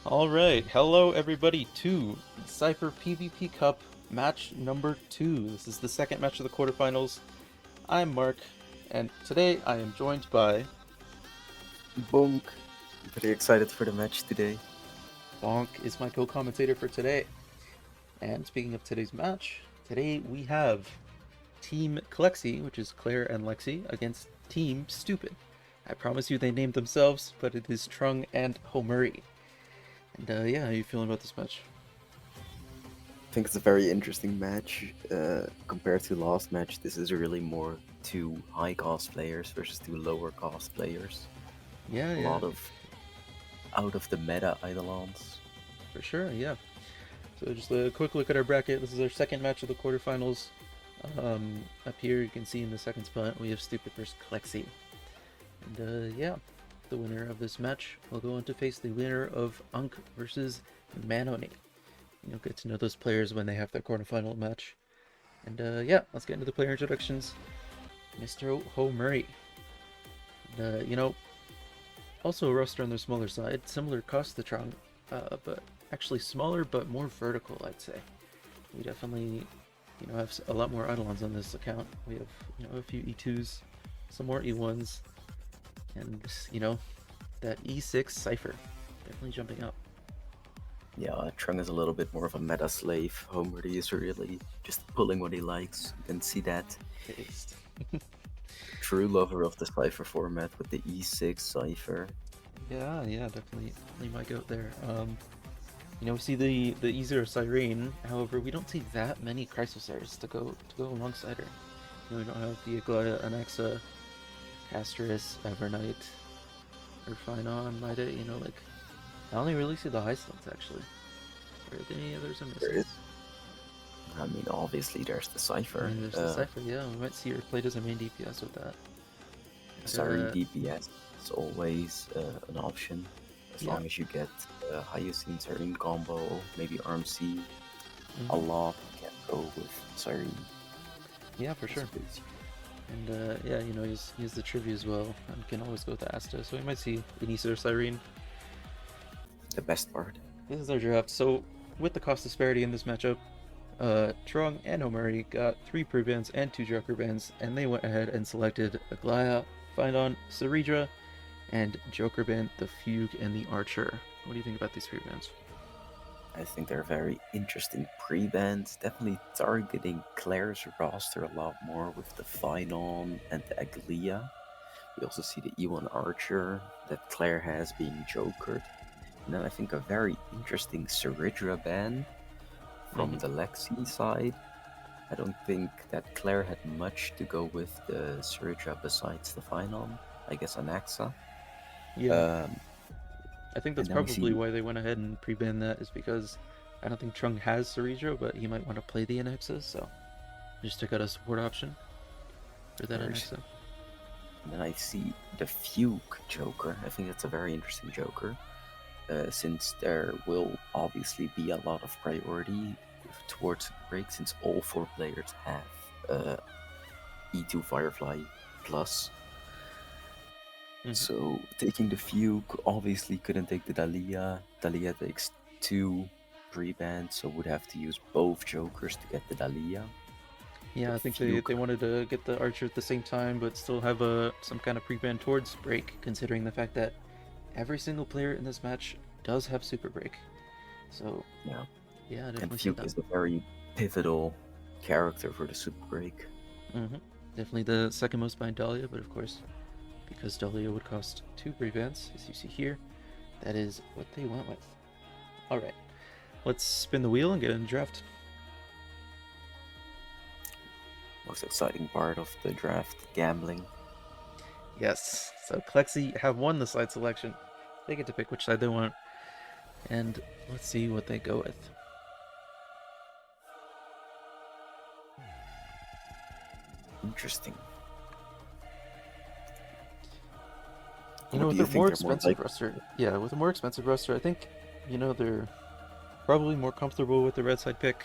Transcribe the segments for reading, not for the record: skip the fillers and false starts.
Alright, hello everybody to Cipher PvP Cup match number 2. This is the second match of the quarterfinals. I'm Mark, and today I am joined by Bonk. Pretty excited for the match today. Bonk is my co-commentator for today. And speaking of today's match, today we have Team Clexi, which is Claire and Lexi, against Team Stoopid. I promise you they named themselves, but it is Trung and Homuri. And yeah, how are you feeling about this match? I think it's a very interesting match. Compared to last match, this is really more two high cost players versus two lower cost players. Yeah, A yeah. lot of out of the meta Eidolons. For sure, yeah. So just a quick look at our bracket. This is our second match of the quarterfinals. Up here you can see in the second spot we have Stoopid versus Clexi. And yeah, the winner of this match will go on to face the winner of Unk versus Manoni. You'll get to know those players when they have their quarterfinal match. And yeah, let's get into the player introductions. Mr. Homuri. Also a roster on the smaller side, similar cost to Trung, but actually smaller but more vertical, I'd say. We definitely, have a lot more Eidolons on this account. We have, a few E2s, some more E1s, and, that E6 Cipher. Definitely jumping up. Yeah, Trung is a little bit more of a meta slave. Homer is really just pulling what he likes. You can see that. Taste. True lover of the Cipher format with the E6 Cipher. Yeah, definitely my goat there. We see the E0 Siren, however, we don't see that many Chrysosairs to go alongside her. We don't have the Aglaya, Anaxa, Castris, Evernight, or Phynon, Mida, I only really see the high slots actually. Are there any others I'm There missing? is. I mean, obviously there's the Cipher. There's the Cipher, yeah. We might see her played as a main DPS with that. Siren DPS is always an option, as Yeah. long as you get Hyoscene Siren combo, maybe RMC a lot. You can go with Siren. Yeah, for sure. And yeah, he has the trivia as well, and can always go with the Asta, so we might see Denise or Cyrene. The best part. This is our draft. So with the cost disparity in this matchup, Trung and Homuri got 3 prebans and 2 Joker bans, and they went ahead and selected Aglaya, Phynon, Ceridra, and Joker ban, the Fugue, and the Archer. What do you think about these prebans? I think they're very interesting pre-bands, definitely targeting Claire's roster a lot more with the Phynon and the Aglaya. We also see the E1 Archer that Claire has being jokered. And then I think a very interesting Ceridra ban from the Lexi side. I don't think that Claire had much to go with the Ceridra besides the Phynon. I guess Anaxa. Yeah. I think that's and then we probably see- why they went ahead and pre-ban that, is because I don't think Trung has Ceridra, but he might want to play the Anaxa, so just took out a support option for that There's- Anaxa. And then I see the Fugue Joker. I think that's a very interesting Joker. Since there will obviously be a lot of priority towards break, since all 4 players have E2 Firefly plus. So taking the Fugue, obviously couldn't take the Dahlia. Dahlia takes 2 pre-bans, so would have to use both Jokers to get the Dahlia. Yeah, I think they wanted to get the Archer at the same time, but still have some kind of pre-ban towards break, considering the fact that every single player in this match does have super break. So yeah, definitely. And Fugue is a very pivotal character for the super break. Definitely the second most behind Dahlia, but of course, because Dahlia would cost 2 pre-bans, as you see here, that is what they went with. Alright, let's spin the wheel and get in the draft. Most exciting part of the draft, gambling. Yes, so Clexi have won the side selection. They get to pick which side they want. And let's see what they go with. Interesting. With a more expensive roster, with a more expensive roster, I think, they're probably more comfortable with the red side pick.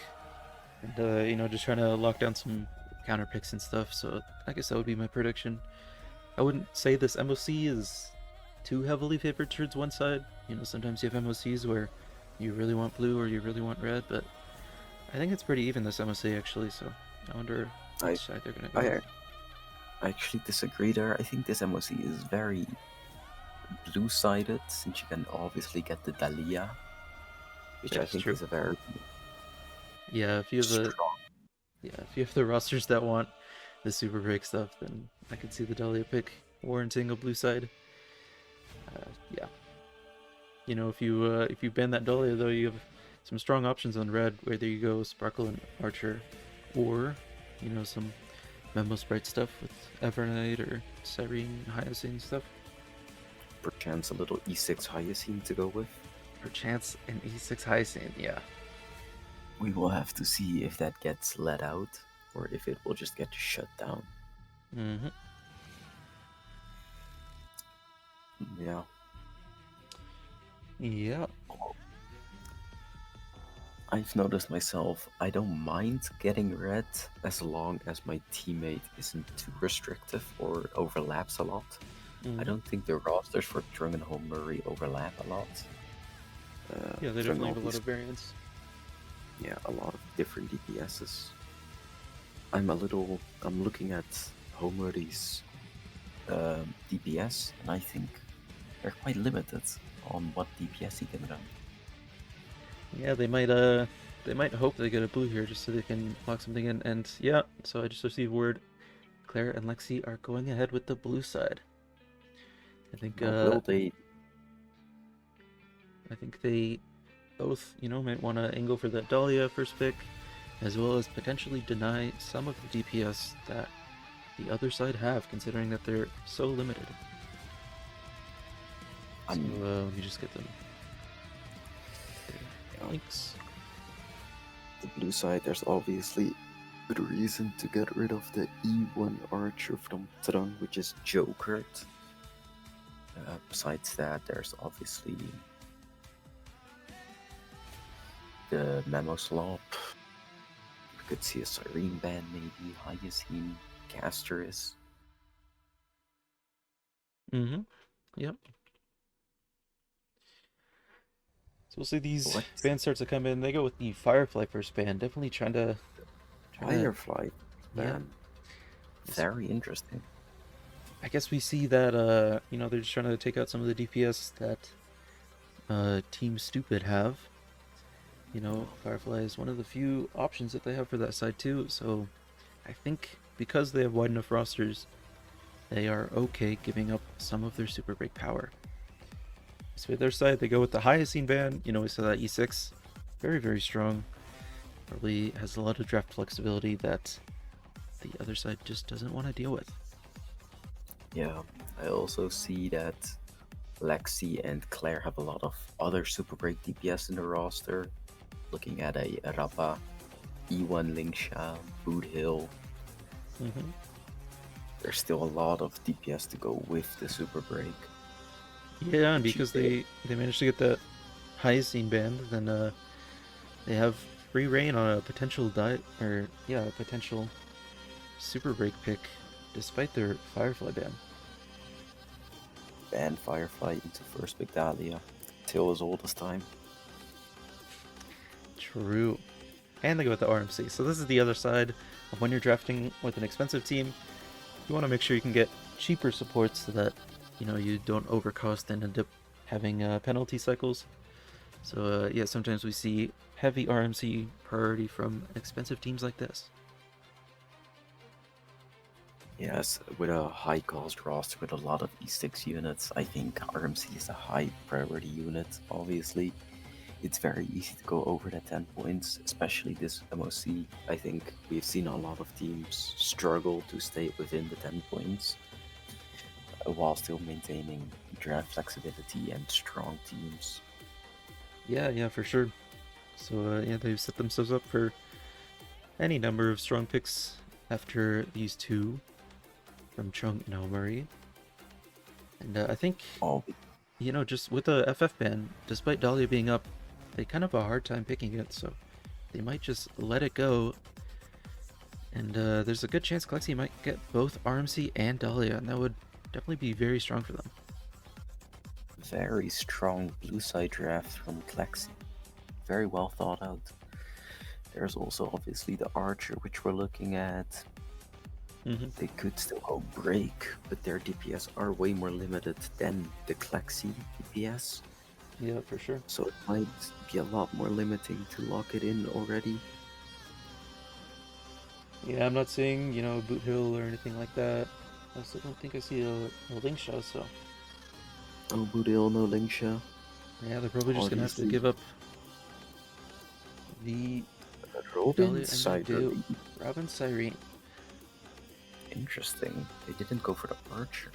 And, just trying to lock down some counter picks and stuff. So I guess that would be my prediction. I wouldn't say this MOC is too heavily favored towards one side. You know, sometimes you have MOCs where you really want blue or you really want red, but I think it's pretty even this MOC actually, so I wonder which side they're gonna go with. I actually disagree there. I think this MOC is very blue-sided, since you can obviously get the Dahlia, which I That's think true. is a very Yeah, if you have the strong. rosters that want the super break stuff, then I could see the Dahlia pick warranting a blue side. Yeah. You know, if you ban that Dahlia though, you have some strong options on red, whether you go Sparkle and Archer, or you know, some Memo Sprite stuff with Evernight or Cyrene, Hyacin stuff. Perchance a little E6 Hyacin to go with. Perchance an E6 Hyacin, yeah. We will have to see if that gets let out, or if it will just get shut down. Mm-hmm. Yeah. Yeah. I've noticed myself, I don't mind getting red as long as my teammate isn't too restrictive or overlaps a lot. Mm-hmm. I don't think the rosters for Trung and Homuri overlap a lot. Yeah, they definitely have a lot of variants. Yeah, a lot of different DPSs. I'm looking at Homuri's DPS, and I think they're quite limited on what DPS he can run. Yeah, they might hope they get a blue here just so they can lock something in. And yeah, so I just received word Claire and Lexi are going ahead with the blue side. I think Will they? I think they both, you know, might want to angle for that Dahlia first pick, as well as potentially deny some of the DPS that the other side have, considering that they're so limited. So let me just get them. Links. The blue side, there's obviously good reason to get rid of the E1 Archer from Trung, which is jokered. Besides that, there's obviously the Memo Slop. We could see a Cyrene ban, maybe Hyacin, Casterus. Mm-hmm. Yep. So we'll see these bans start to come in. They go with the Firefly first ban. Definitely trying to Firefly ban. Yeah. Very interesting. I guess we see that you know, they're just trying to take out some of the DPS that Team Stoopid have. You know, Firefly is one of the few options that they have for that side too. So I think because they have wide enough rosters, they are okay giving up some of their super break power. So their side, they go with the Hyacin ban. You know, we saw that E6, very, very strong. Probably has a lot of draft flexibility that the other side just doesn't want to deal with. Yeah, I also see that Lexi and Claire have a lot of other super break DPS in the roster. Looking at a Rappa, E1 Lingsha, Boot Hill. Mm-hmm. There's still a lot of DPS to go with the super break. Yeah, and because they managed to get that Hyacin banned, then they have free reign on a potential a potential super break pick, despite their Firefly ban. Ban Firefly into first pick Dahlia, till as old as time. True. And they go with the RMC. So this is the other side of when you're drafting with an expensive team. You want to make sure you can get cheaper supports so that, you know, you don't overcost and end up having penalty cycles. So yeah, sometimes we see heavy RMC priority from expensive teams like this. Yes, with a high cost roster with a lot of E6 units, I think RMC is a high priority unit. Obviously, it's very easy to go over the 10 points, especially this MOC. I think we've seen a lot of teams struggle to stay within the 10 points while still maintaining draft flexibility and strong teams. Yeah, for sure. So yeah, they've set themselves up for any number of strong picks after these two from Trung and Homuri. And I think, you know, just with the FF ban, despite Dahlia being up, they kind of have a hard time picking it, so they might just let it go. And there's a good chance clexi might get both RMC and Dahlia, and that would definitely be very strong for them. very strong blue side draft from Clexi. Very well thought out. There's also obviously the Archer, which we're looking at. They could still go break, but their DPS are way more limited than the Clexi DPS. Yeah, for sure. So it might be a lot more limiting to lock it in already. Yeah, I'm not seeing, boot hill or anything like that. I also don't think I see a Lingsha, so No Budil, no Lingsha. yeah, they're probably just gonna have to Obviously. give up the Robin Dahlia, and they side do. Robin Cyrene. Interesting. They didn't go for the Archer.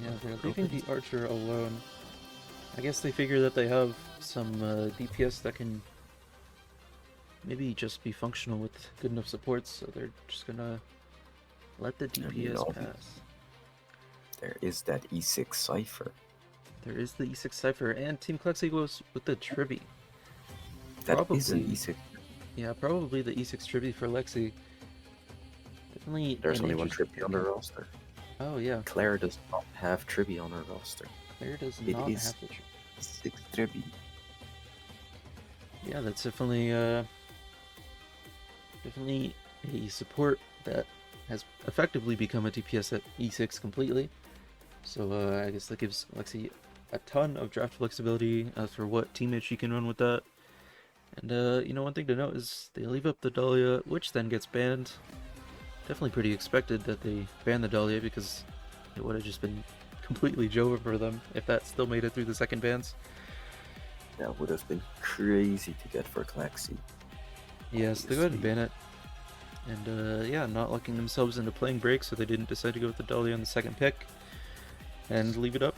Yeah, they're leaving the Archer alone. I guess they figure that they have some DPS that can maybe just be functional with good enough supports, so they're just gonna let the DPS pass. There is that E6 Cipher. There is the E6 Cipher, and Team Clexi goes with the Tribby. That is an E6. Yeah, probably the E6 Tribby for Lexi. Definitely. There's only one Tribby on the roster. Oh, yeah. Claire does not have Tribby on her roster. Claire does not have the Tribby. 6 Tribby. Yeah, that's definitely a support that has effectively become a DPS at E6 completely. So I guess that gives Lexi a ton of draft flexibility as for what teammate she can run with that. And one thing to note is they leave up the Dahlia, which then gets banned. Definitely pretty expected that they ban the Dahlia because it would have just been completely Jova for them if that still made it through the second bans. That would have been crazy to get for Clexi. Yes, they go ahead and ban it. And yeah, not locking themselves into playing break, so they didn't decide to go with the Dahlia on the second pick and leave it up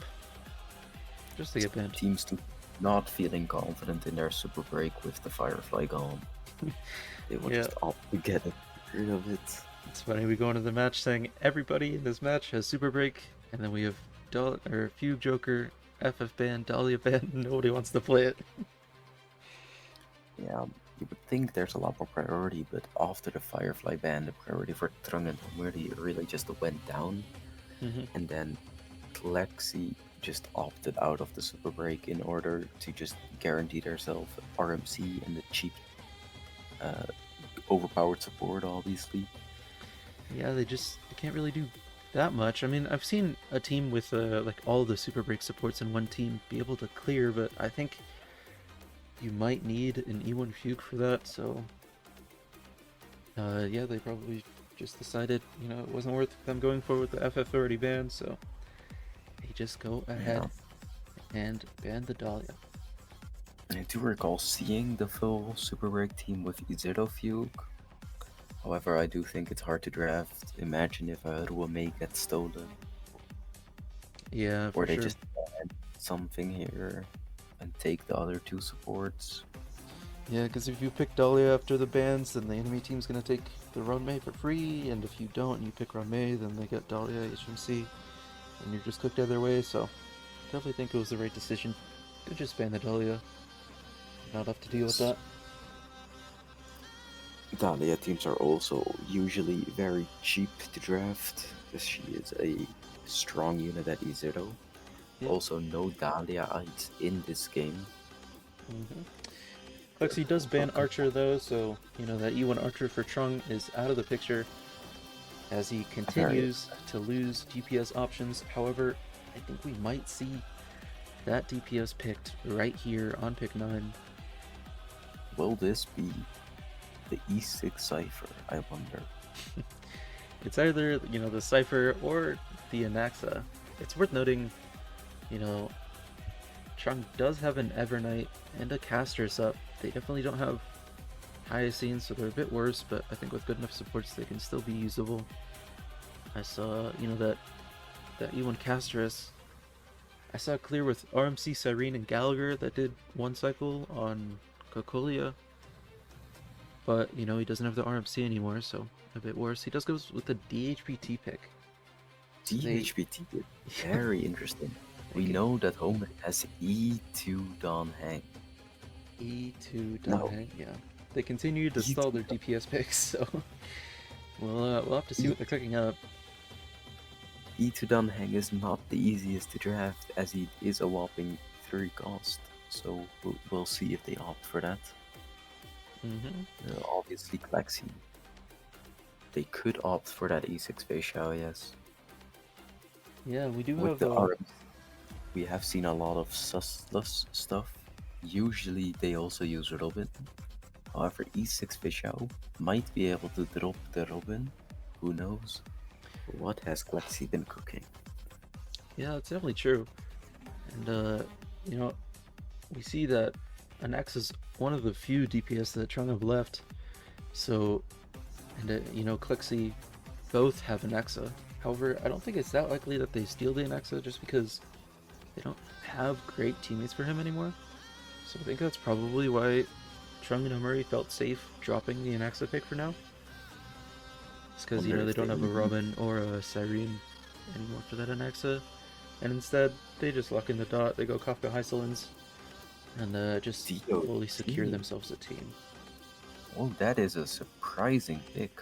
just to get banned. Teams not feeling confident in their super break with the Firefly gone. They will just opt to get rid of it. It's funny, we go into the match saying everybody in this match has super break, and then we have Fugue Joker, FF ban, Dahlia ban, nobody wants to play it. Yeah, you would think there's a lot more priority, but after the Firefly ban, the priority for Trung and Hummerdi really just went down. And then Clexi just opted out of the super break in order to just guarantee themselves RMC and the cheap, overpowered support, obviously. Yeah, they can't really do that much. I mean, I've seen a team with like all the super break supports in one team be able to clear, but I think you might need an E1 Fugue for that, so yeah, they probably just decided, it wasn't worth them going forward with the FF already banned, so they just go ahead and ban the Dahlia. And I do recall seeing the full super break team with Zero Fugue. However, I do think it's hard to draft. Imagine if a Ruame gets stolen. Yeah, for or they sure. just add something here and take the other two supports. Yeah, because if you pick Dahlia after the bans, then the enemy team's going to take the Runmei for free, and if you don't and you pick Runmei, then they get Dahlia, HMC, and you're just cooked either way, so definitely think it was the right decision. Could just ban the Dahlia. Not have to deal with that. Dahlia teams are also usually very cheap to draft, because she is a strong unit at E0. Yep. Also, no Dahliaites in this game. Clexi does ban Archer though, so that E1 Archer for Trung is out of the picture as he continues to lose DPS options. However, I think we might see that DPS picked right here on pick 9. Will this be the E6 Cipher, I wonder? It's either, the Cipher or the Anaxa. It's worth noting, Trung does have an Evernight and a Castress up. They definitely don't have Hyacinth, so they're a bit worse, but I think with good enough supports they can still be usable. I saw, that E1 Castress, I saw clear with RMC, Cyrene, and Gallagher that did one cycle on Cocolia. But, he doesn't have the RMC anymore, so a bit worse. He does go with the DHPT pick. DHPT, very interesting. We know that Homer has E2 Don Hang. E2 Don Hang, yeah. They continue to stall their DPS picks, so we'll have to see what they're cooking up. E2 Dunhang is not the easiest to draft, as he is a whopping 3 cost. So we'll see if they opt for that. Obviously, clexi. They could opt for that E6 facial, yes. Yeah, we do With have the arms, we have seen a lot of susless stuff. Usually they also use Robin. However, E6 facial might be able to drop the Robin. Who knows? What has clexi been cooking? Yeah, it's definitely true. And you know, we see that an X is one of the few DPS that Trung have left. So, and you know, Clexi both have an Exa. However, I don't think it's that likely that they steal the Anexa just because they don't have great teammates for him anymore. So I think that's probably why Trung and Omuri felt safe dropping the Anexa pick for now. It's because, you know, they don't have a Robin or a Cyrene anymore for that Anexa. And instead, they just lock in the dot, they go Kafka Hysolins, and just fully secure themselves a team. Well, that is a surprising pick.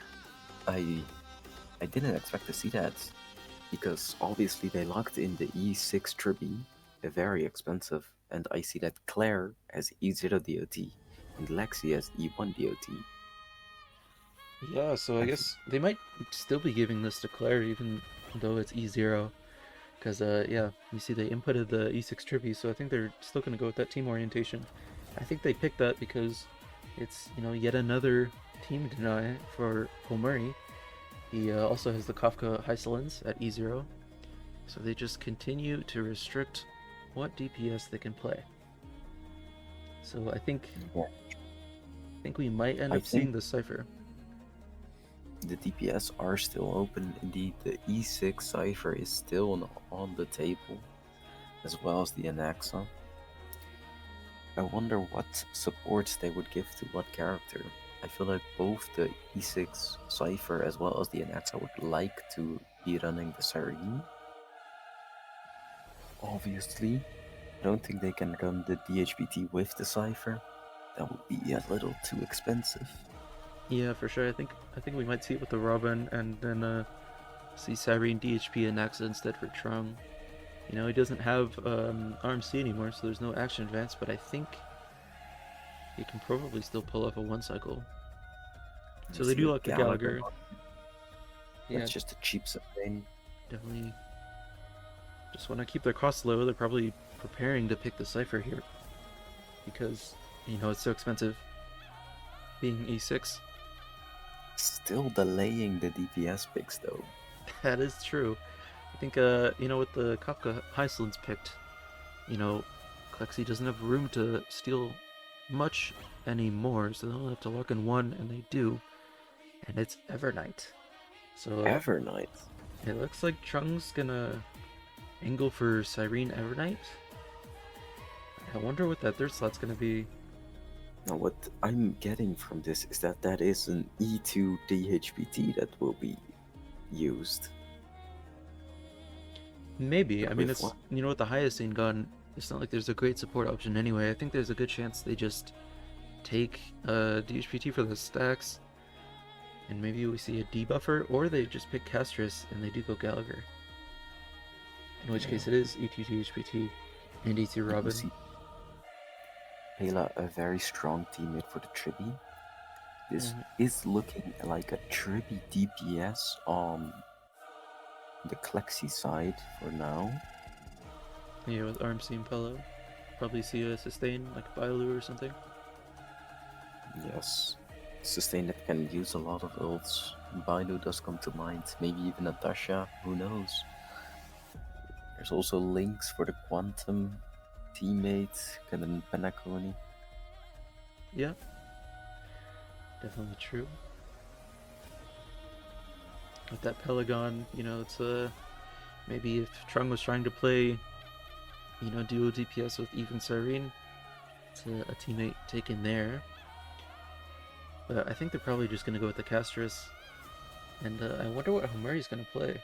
I didn't expect to see that, because obviously they locked in the E6 Tribby, very expensive, and I see that Claire has E0 DOT and Lexi has E1 DOT. Yeah, so I guess they might still be giving this to Claire even though it's E0. Because, yeah, you see they inputted the E6 Tribby, so I think they're still going to go with that team orientation. I think they picked that because it's, you know, yet another team deny for Omuri. He also has the Kafka Hysolins at E0. So they just continue to restrict what DPS they can play. So I think we might end up seeing the Cipher. The DPS are still open indeed. The E6 Cipher is still on the table, as well as the Anaxa. I wonder what supports they would give to what character. I feel like both the E6 Cipher as well as the Anaxa would like to be running the Cyrene. Obviously, I don't think they can run the DHBT with the Cipher. That would be a little too expensive. Yeah, for sure. I think we might see it with the Robin, and then see Cyrene DHP and Axa instead for Trung. You know, he doesn't have RMC anymore, so there's no action advance, but I think he can probably still pull off a 1-cycle. So they do like the Gallagher. Yeah, it's just a cheap sustain. Definitely just want to keep their costs low. They're probably preparing to pick the Cipher here because, you know, it's so expensive being E6. Still delaying the DPS picks though. That is true. I think, you know, with the Kafka Hysolins picked, you know, Clexi doesn't have room to steal much anymore, so they'll have to lock in one, and they do. And it's Evernight. So Evernight? It looks like Trung's gonna angle for Cyrene Evernight. I wonder what that third slot's gonna be. Now, what I'm getting from this is that that is an E2 DHBT that will be used. Maybe. I mean, it's, you know, with the Hyoscene gun, it's not like there's a great support option anyway. I think there's a good chance they just take DHBT for the stacks, and maybe we see a debuffer, or they just pick Castris and they do go Gallagher. In which case it is E2 DHBT and E2 Robin. Hela, a very strong teammate for the Tribby. This is looking like a Tribby DPS on the Clexi side for now. Yeah, with RMC and Pello. Probably see a sustain, like Bailu or something. Yes. Sustain that can use a lot of ults. Bailu does come to mind. Maybe even Natasha, who knows. There's also links for the Quantum teammate, Kanan Panakoni. Yeah. Definitely true. With that Pelagon, you know, it's maybe if Trung was trying to play, you know, duo DPS with even Cyrene, it's a teammate taken there. But I think they're probably just going to go with the Castris. And I wonder what Omuri's going to play.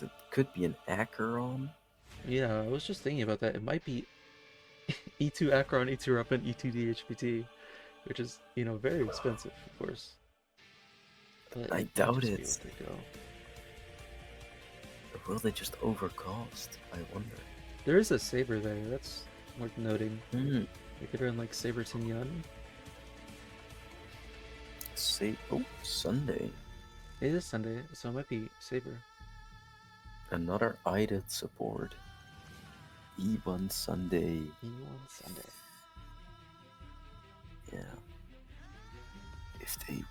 It could be an Acheron. Yeah, I was just thinking about that. It might be E2 Acheron, E2 Robin, E2 DHBT, which is, you know, very expensive, of course. But I doubt it. Will they just overcost? I wonder. There is a Saber there, that's worth noting. Hmm. We could run like Saber Tinyan. Say, oh, Sunday. It is Sunday, so it might be Saber. Another IDIT support. E1 Sunday. E1 Sunday. Yeah. If they,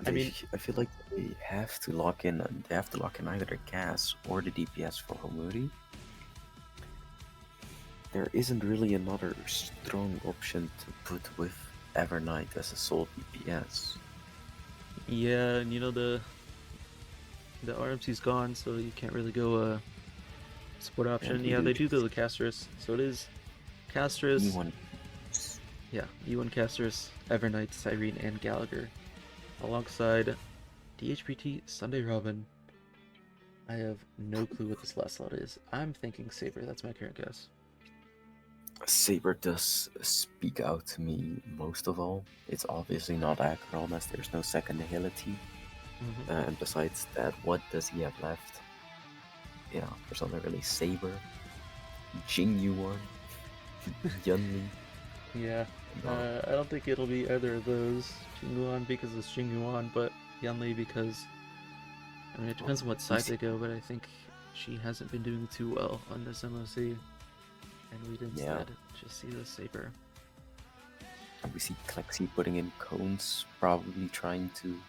I mean, I feel like they have to lock in. They have to lock in either the gas or the DPS for Homuri. There isn't really another strong option to put with Evernight as a sole DPS. yeah, and you know the RMC's gone, so you can't really go support option. And Yeah, they do go the Castris, so it is Castris. E1. Yeah, E1 Castris, Evernight, Cyrene, and Gallagher, alongside DHPT Sunday Robin. I have no clue what this last slot is. I'm thinking Saber. That's my current guess. Saber does speak out to me most of all. It's obviously not Acheron as there's no second agility. And besides that, what does he have left? Yeah, there's only really Saber, Jingyuan, Yunli. Yeah, I don't think it'll be either of those. Jinguan because it's Jinguan, but Yunli because, I mean, it depends on what side they go, but I think she hasn't been doing too well on this MOC. And we'd instead just see the Saber. And we see Clexi putting in cones, probably trying to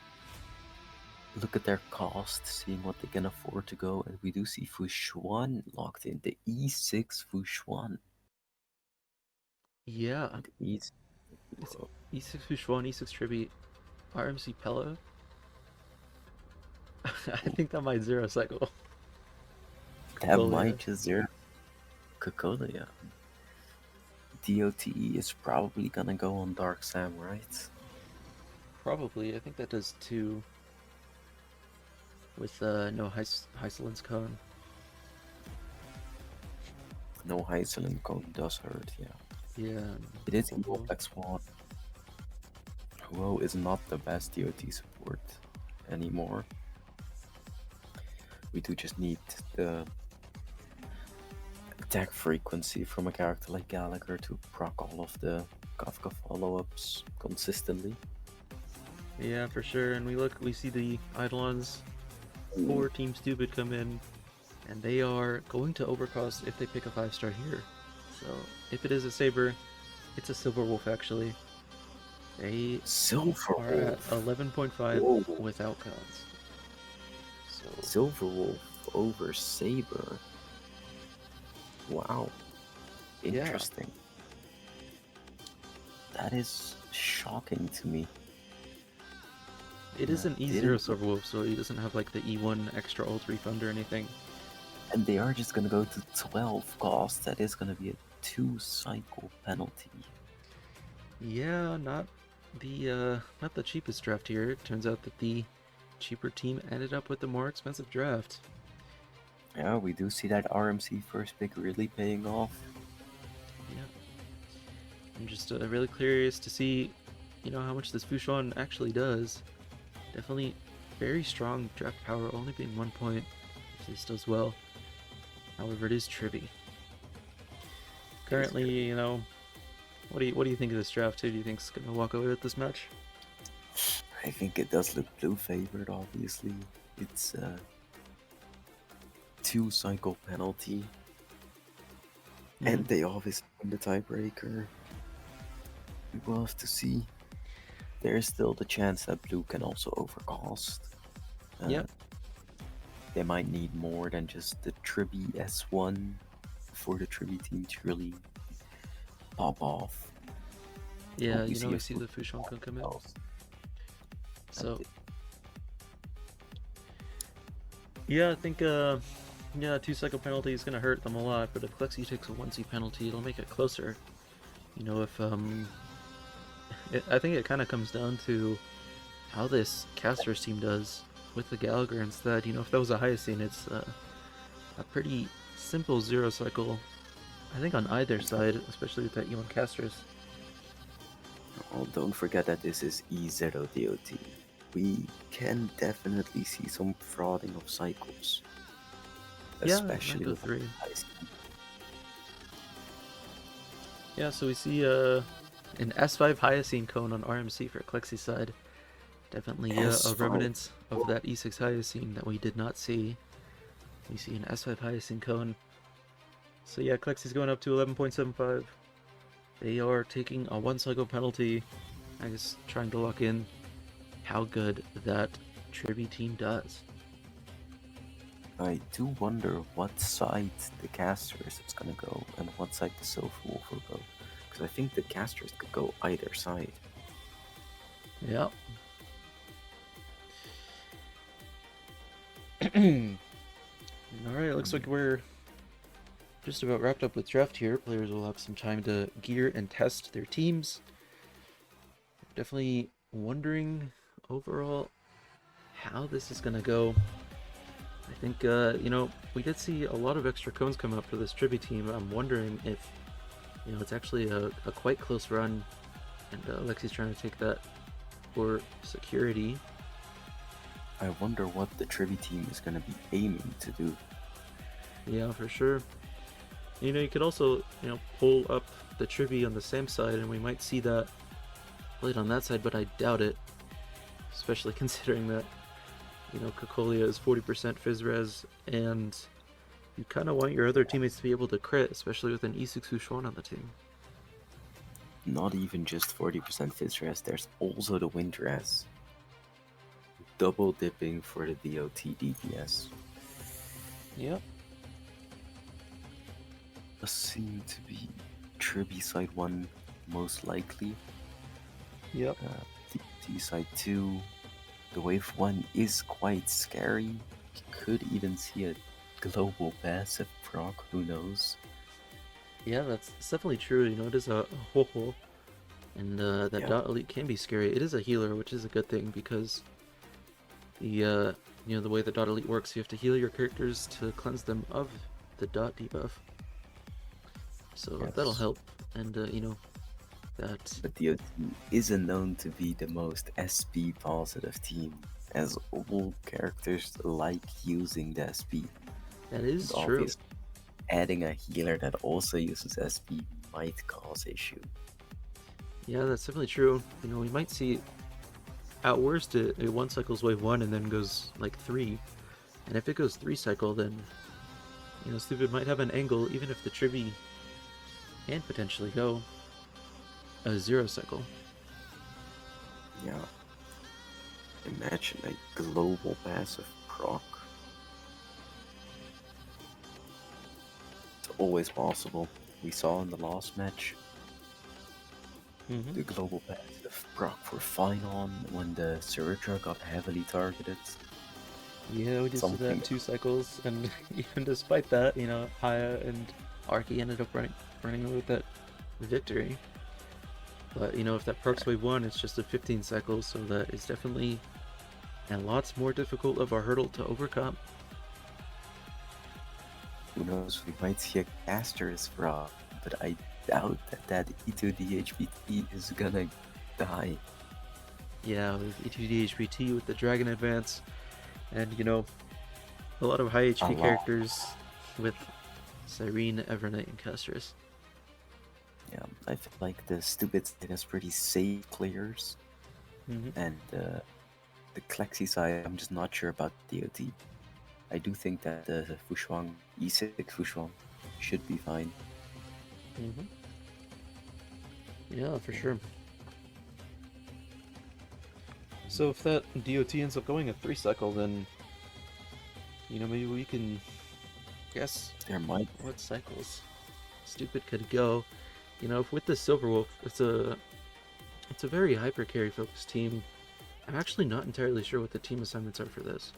look at their cost, seeing what they can afford to go. And we do see Fushuan locked in, the E6 Fushuan. Yeah. It's E6 Fushuan, E6 Tribute, RMC Pella. I think that might zero cycle. That Cocolia. might just zero. Cocolia. DOT is probably gonna go on Dark Sam, right? Probably. I think that does two. With no Hycelin's cone. No Hyceland cone does hurt, yeah. Yeah. It is Evo X1. Huo is not the best DOT support anymore. We do just need the attack frequency from a character like Gallagher to proc all of the Kafka follow-ups consistently. Yeah, for sure. And we see the Eidolons for Team Stoopid come in, and they are going to overcost if they pick a 5-star here. So if it is a Saber, it's a Silver Wolf actually. They Silver are at Wolf 11.5 without cons. So Silver Wolf over Saber. Wow. Interesting. That is shocking to me. it is an E0 Silver Wolf, so he doesn't have like the E1 extra ult refund or anything. And they are just gonna go to 12 cost. That is gonna be a 2-cycle penalty. Yeah, not the cheapest draft here. It turns out that the cheaper team ended up with the more expensive draft. Yeah, we do see that RMC first pick really paying off. Yeah. I'm just really curious to see, how much this Fushuan actually does. Definitely very strong draft power, only being 1 point, if this does well. However, it is Trivy. Currently, what do you think of this draft? Who do you think is gonna walk away with this match? I think it does look blue favored, obviously. It's a 2-cycle penalty. And they obviously win the tiebreaker. We will have to see. There is still the chance that blue can also overcost. Yep. They might need more than just the Tribby S1 for the Tribby team to really pop off. Yeah, we see the Fushuan can come in. So, yeah, I think 2-cycle penalty is gonna hurt them a lot, but if Clexi takes a 1C penalty, it'll make it closer. If I think it kind of comes down to how this Casters team does with the Gallagher instead. If that was a Hyacine, it's a pretty simple 0-cycle, I think, on either side, especially with that E1 Casters. Oh, don't forget that this is E0 DOT. we can definitely see some frauding of cycles, Yeah, it might especially go with 3. ice. Yeah, so we see an S5 Hyacine cone on RMC for Clexi side. Definitely a S5. remnant of that E6 Hyacine that we did not see. We see an S5 Hyacine cone. So yeah, Clexi's going up to 11.75. They are taking a 1 cycle penalty. I guess trying to lock in how good that Tribby team does. I do wonder what side the casters is gonna go and what side the Silver Wolf will go. Because I think the casters could go either side. Yeah. Alright, looks like we're just about wrapped up with draft here. Players will have some time to gear and test their teams. Definitely wondering overall how this is going to go. I think, we did see a lot of extra cones come up for this Tribby team. I'm wondering if, it's actually a quite close run, and Lexi's trying to take that for security. I wonder what the Trivy team is gonna be aiming to do. Yeah, for sure. You could also, pull up the Tribby on the same side, and we might see that played on that side, but I doubt it. Especially considering that, Cocolia is 40% Fizz Res, and you kind of want your other teammates to be able to crit, especially with an E6 Hushuan on the team. Not even just 40% Fizz Res, there's also the Wind Res. Double dipping for the DOT DPS. Yep. Does seem to be Tribby side 1 most likely. Yep. DOT side 2. The wave 1 is quite scary. You could even see a global passive proc, who knows? Yeah, that's definitely true. It is a ho-ho, and that dot elite can be scary. It is a healer, which is a good thing, because the the way the dot elite works, you have to heal your characters to cleanse them of the dot debuff. So that'll help, and that. But DOT isn't known to be the most SP positive team, as all characters like using the SP. That is true. Adding a healer that also uses SP might cause issue. Yeah, that's definitely true. We might see at worst it 1 cycles wave 1 and then goes like 3. And if it goes 3 cycle, then stoopid might have an angle, even if the Tribby can potentially go a 0 cycle. Yeah. Imagine a global passive proc. It's always possible. We saw in the last match the global passive proc for Finon when the Surger got heavily targeted. Yeah, we just did that in 2 cycles, and even despite that, Haya and Arky ended up running with that victory. But if that perks wave 1, it's just a 15 cycles, so that is definitely and lots more difficult of a hurdle to overcome. Who knows, we might see a caster's fraud, but I doubt that E2DHBT is gonna die. Yeah, with E2DHBT with the Dragon Advance, and a lot of high HP characters with Cyrene, Evernight, and Castris. Yeah, I feel like the Stoopid side has pretty safe clears, and the Clexi side, I'm just not sure about DOT. I do think that the Fushuang, E6 Fushuang, should be fine. Yeah, for sure. So if that DOT ends up going a 3 cycle, then maybe we can guess what cycles Stoopid could go. With the Silver Wolf, it's a very hyper carry focused team. I'm actually not entirely sure what the team assignments are for this.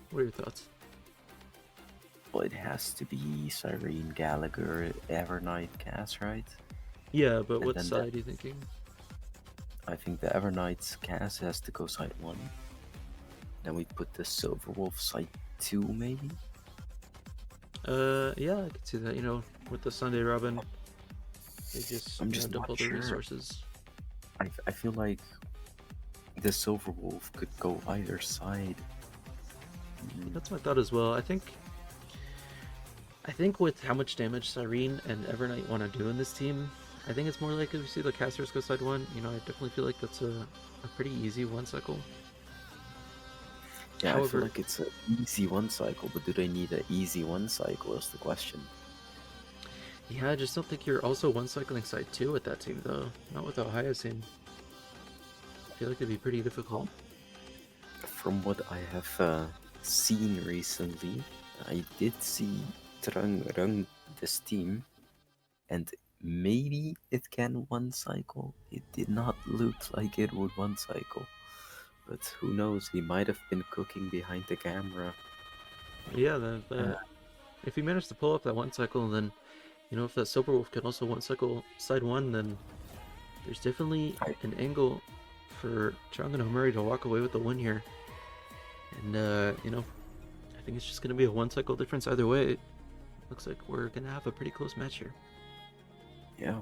What are your thoughts? Well, it has to be Cyrene, Gallagher, Evernight, Cass, right? Yeah, but what side are you thinking? I think the Evernight's Cass has to go side 1. Then we put the Silver Wolf side 2, maybe? Yeah, I could see that. With the Sunday Robin, they just, I'm just dump not all the sure. resources. I feel like the Silver Wolf could go either side. That's my thought as well. I think with how much damage Cyrene and Evernight want to do in this team, I think it's more likely we see the casters go side one. I definitely feel like that's a pretty easy one cycle. Yeah, I feel However, like it's an easy one cycle, but do they need an easy one cycle is the question. yeah, I just don't think you're also one cycling side two with that team though. Not with Ohio team. I feel like it'd be pretty difficult. From what I have seen recently, I did see Trang run this team, and maybe it can one cycle. It did not look like it would one cycle, but who knows? He might have been cooking behind the camera. Yeah, Uh, if he managed to pull up that one cycle, then if that Silver Wolf can also one cycle side one, then there's definitely I, an angle for Chung and Omuri to walk away with the win here. And I think it's just gonna be a one cycle difference either way. Looks like we're gonna have a pretty close match here. yeah,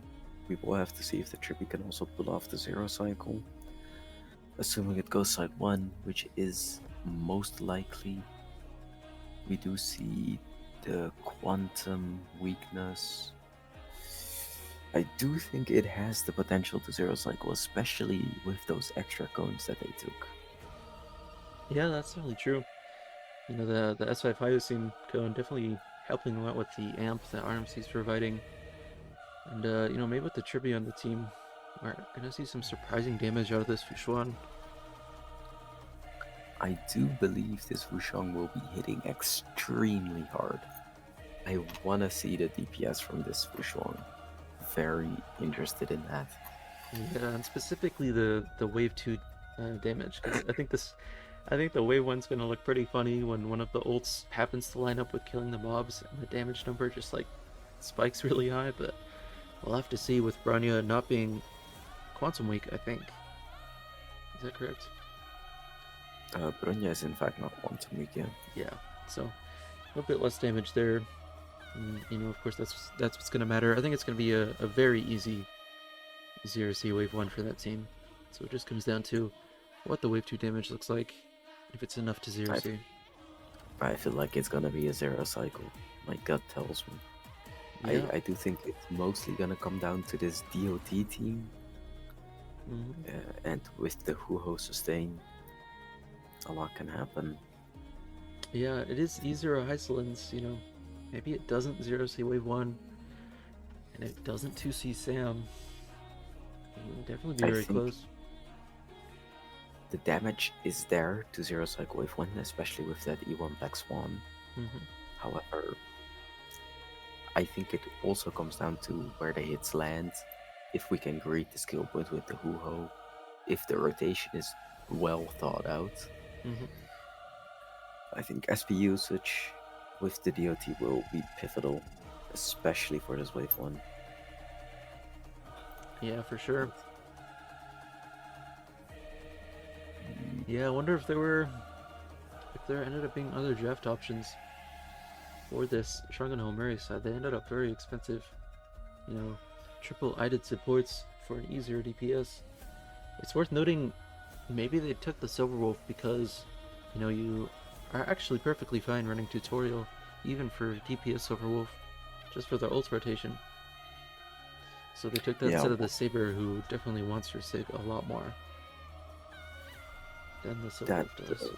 we will have to see if the Trippy can also pull off the zero cycle. Assuming it goes side one, which is most likely, we do see the quantum weakness. I do think it has the potential to zero cycle, especially with those extra coins that they took. Yeah, that's certainly true. The S5 Hyoscene cone definitely helping them out with the amp that RMC's providing. And maybe with the Trippy on the team, we're gonna see some surprising damage out of this Fushuan. I do believe this Wushang will be hitting extremely hard. I want to see the DPS from this Wushang. Very interested in that. Yeah, and specifically the wave 2 damage, because I think the wave 1's gonna look pretty funny when one of the ults happens to line up with killing the mobs and the damage number just like spikes really high, but we'll have to see with Bronya not being quantum weak, I think. Is that correct? Bronya is in fact not quantum weak yet. Yeah, so a little bit less damage there. And, of course, that's what's gonna matter. I think it's gonna be a very easy 0C wave 1 for that team. So it just comes down to what the wave 2 damage looks like, if it's enough to 0C. I feel like it's gonna be a zero cycle. My gut tells me. Yeah. I do think it's mostly gonna come down to this DOT team, and with the Huho sustain, a lot can happen. Yeah, it is E0 Hysolins, maybe it doesn't 0C wave 1, and it doesn't 2C Sam. It would definitely be very close. The damage is there to zero cycle wave 1, especially with that E1 Black Swan. However, I think it also comes down to where the hits land, if we can greet the skill point with the Huho, if the rotation is well thought out. I think SP usage with the DOT will be pivotal, especially for this wave 1. Yeah, for sure. Yeah, I wonder if there ended up being other draft options for this Shrunken Homeri side. They ended up very expensive. Triple IDed supports for an easier DPS. It's worth noting, maybe they took the Silver Wolf because, you are actually perfectly fine running tutorial, even for DPS Silver Wolf, just for the ult rotation. So they took that instead of the Saber, who definitely wants your Sig a lot more than the Silver Wolf does.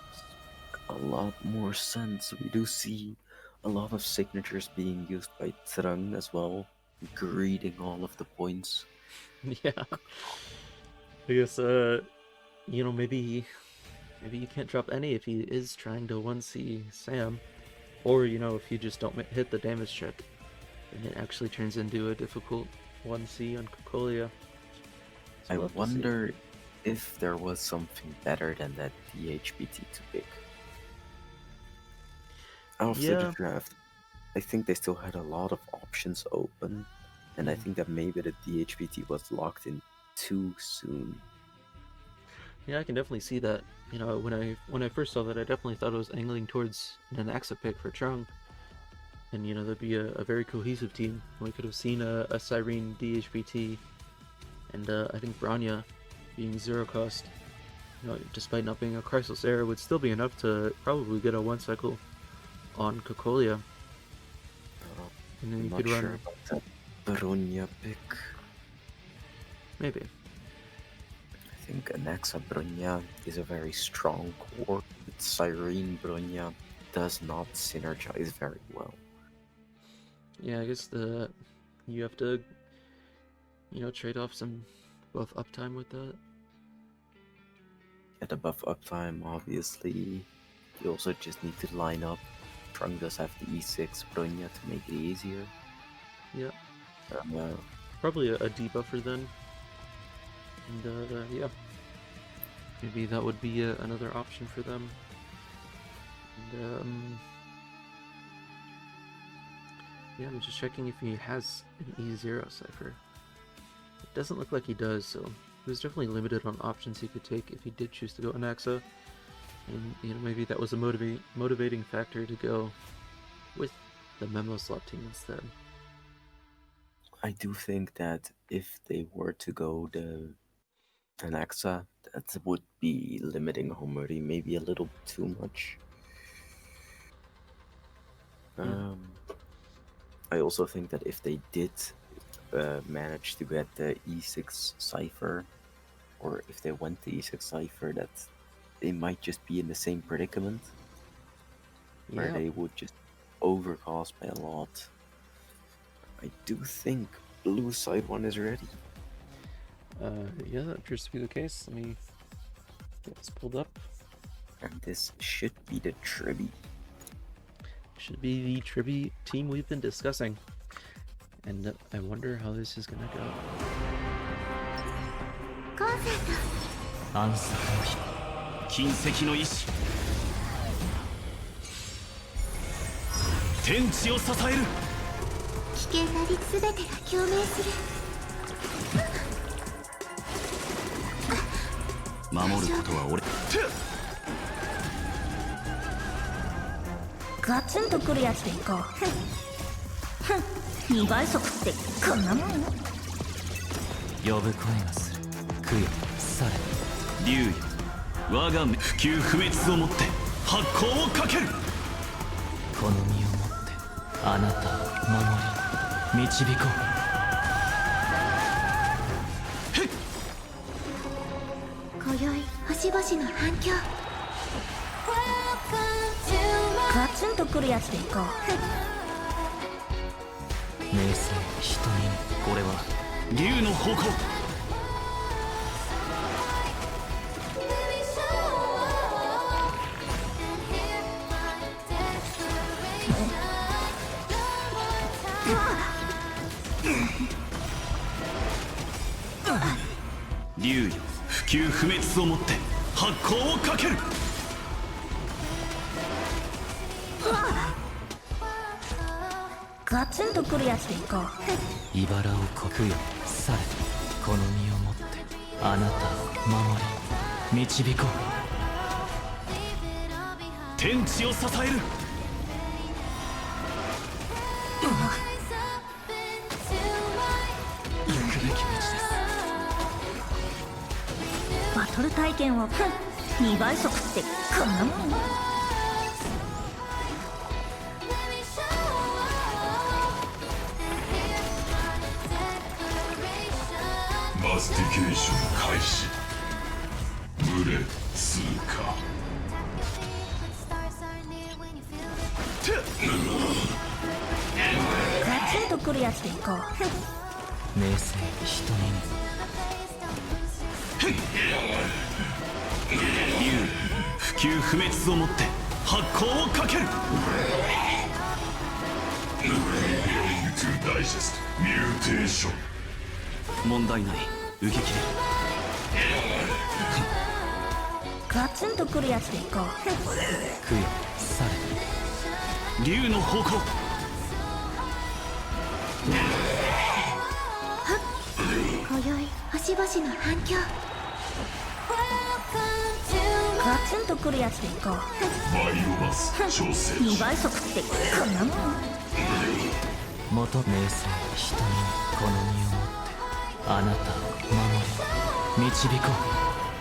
A lot more sense. We do see a lot of signatures being used by Trang as well, greeting all of the points. Yeah. I guess, maybe you can't drop any if he is trying to 1C Sam, or, if you just don't hit the damage check, and it actually turns into a difficult 1C on Cocolia. So I wonder if there was something better than that DHBT to pick. After the draft, I think they still had a lot of options open, and I think that maybe the DHBT was locked in too soon. Yeah, I can definitely see that. When I first saw that, I definitely thought it was angling towards an Axa pick for Chung. And, there'd be a very cohesive team. We could have seen a Cyrene DHBT, and I think Bronya being zero cost, despite not being a Crisis Era, would still be enough to probably get a 1 cycle on Cocolia. And then you could run... Sure about that Bronya pick. Maybe. I think Anaxa Bronya is a very strong core, but Cyrene Bronya does not synergize very well. Yeah, I guess you have to, trade off some buff uptime with that. At the buff uptime, obviously, you also just need to line up. Trunk does have the E6 Bronya to make it easier. Yeah. Probably a debuffer then. And yeah. Maybe that would be another option for them. And yeah, I'm just checking if he has an E0 Cipher. It doesn't look like he does, so he was definitely limited on options he could take if he did choose to go Anaxa. And maybe that was a motivating factor to go with the Memo Slot team instead. I do think that if they were to go the Anaxa, that would be limiting Homuri maybe a little too much. I also think that if they did manage to get the E6 Cipher, or if they went the E6 Cipher, that they might just be in the same predicament, where they would just overcost by a lot. I do think blue side one is ready. Yeah, that appears to be the case. Let me get this pulled up. And this should be the Tribby. Should be the Tribby team we've been discussing. And I wonder how this is gonna go.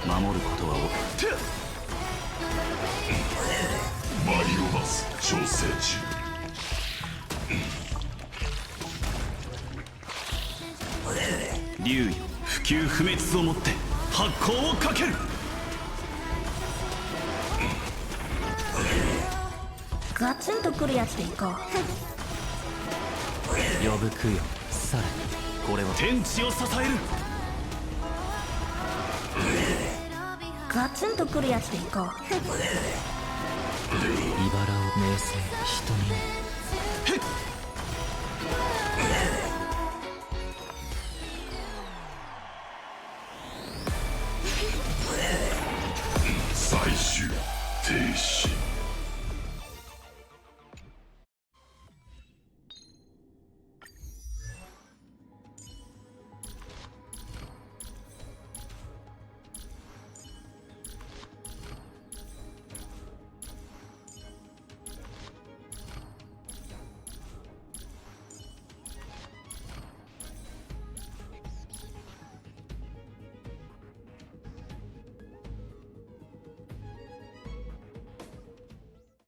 守ることはバイオマス調整中。竜よ、不朽不滅をもって発光をかける。ガツンとくるやつでいこう。呼ぶ供養、さらにこれは天地を支える。ガツンとくるやつでいこう。茨を明青、瞳を